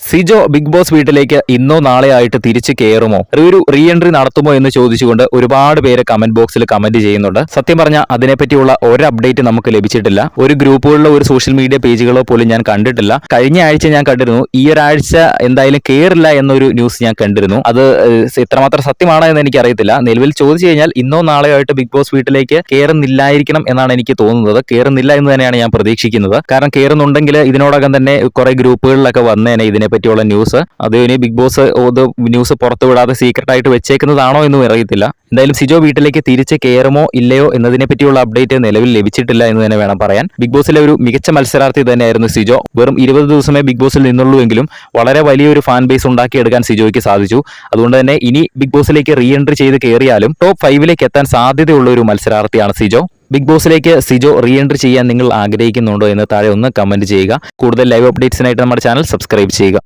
Sijo big boss വീട്ടിലേക്ക് ഇന്നോ നാളെ ആയിട്ട് തിരിച്ചു കയറുമോ, ഒരു റീ എൻട്രി നടത്തുമോ എന്ന് ചോദിച്ചുകൊണ്ട് ഒരുപാട് പേര് കമന്റ് ബോക്സിൽ കമന്റ് ചെയ്യുന്നുണ്ട്. സത്യം പറഞ്ഞാൽ അതിനെപ്പറ്റിയുള്ള ഒരു അപ്ഡേറ്റ് നമുക്ക് ലഭിച്ചിട്ടില്ല. ഒരു ഗ്രൂപ്പുകളിലോ ഒരു സോഷ്യൽ മീഡിയ പേജുകളോ പോലും ഞാൻ കണ്ടിട്ടില്ല. കഴിഞ്ഞ ആഴ്ച ഞാൻ കണ്ടിരുന്നു, ഈ ഒരാഴ്ച എന്തായാലും കയറില്ല എന്നൊരു ന്യൂസ് ഞാൻ കണ്ടിരുന്നു. അത് എത്രമാത്രം സത്യമാണോ എന്ന് എനിക്ക് അറിയത്തില്ല. നിലവിൽ ചോദിച്ചു കഴിഞ്ഞാൽ ഇന്നോ നാളെയോ ആയിട്ട് ബിഗ് ബോസ് വീട്ടിലേക്ക് കയറുന്നില്ലായിരിക്കണം എന്നാണ് എനിക്ക് തോന്നുന്നത്. കയറുന്നില്ല എന്ന് തന്നെയാണ് ഞാൻ പ്രതീക്ഷിക്കുന്നത്. കാരണം കയറുന്നുണ്ടെങ്കിൽ ഇതിനോടകം തന്നെ കുറെ ഗ്രൂപ്പുകളിലൊക്കെ വന്നേനെ ഇതിനെ പറ്റിയുള്ള ന്യൂസ്. അത് ഇനി ബിഗ് ബോസ് ന്യൂസ് പുറത്തുവിടാതെ സീക്രട്ട് ആയിട്ട് വെച്ചേക്കുന്നതാണോ എന്നും അറിയത്തില്ല. എന്തായാലും സിജോ വീട്ടിലേക്ക് തിരിച്ച് കയറുമോ ഇല്ലയോ എന്നതിനെ പറ്റിയുള്ള അപ്ഡേറ്റ് നിലവിൽ ലഭിച്ചിട്ടില്ല എന്ന് തന്നെ വേണം പറയാൻ. ബിഗ് ബോസിലെ ഒരു മികച്ച മത്സരാർത്ഥി തന്നെയായിരുന്നു സിജോ. വെറും 20 ദിവസമേ ബിഗ് ബോസിൽ നിന്നുള്ളൂ എങ്കിലും വളരെ വലിയൊരു ഫാൻ ബേസ് ഉണ്ടാക്കിയെടുക്കാൻ സിജോയ്ക്ക് സാധിച്ചു. അതുകൊണ്ട് തന്നെ ഇനി ബിഗ് ബോസിലേക്ക് റീ എൻട്രി ചെയ്ത് കയറിയാലും ടോപ്പ് 5ലേക്ക് എത്താൻ സാധ്യതയുള്ള ഒരു മത്സരാർത്ഥിയാണ് സിജോ. ബിഗ് ബോസിലേക്ക് സിജോ റീ എൻട്രി ചെയ്യാൻ നിങ്ങൾ ആഗ്രഹിക്കുന്നുണ്ടോ എന്ന് താഴെ ഒന്ന് കമന്റ് ചെയ്യുക. കൂടുതൽ ലൈവ് അപ്ഡേറ്റ്സിനായിട്ട് നമ്മുടെ ചാനൽ സബ്സ്ക്രൈബ് ചെയ്യുക.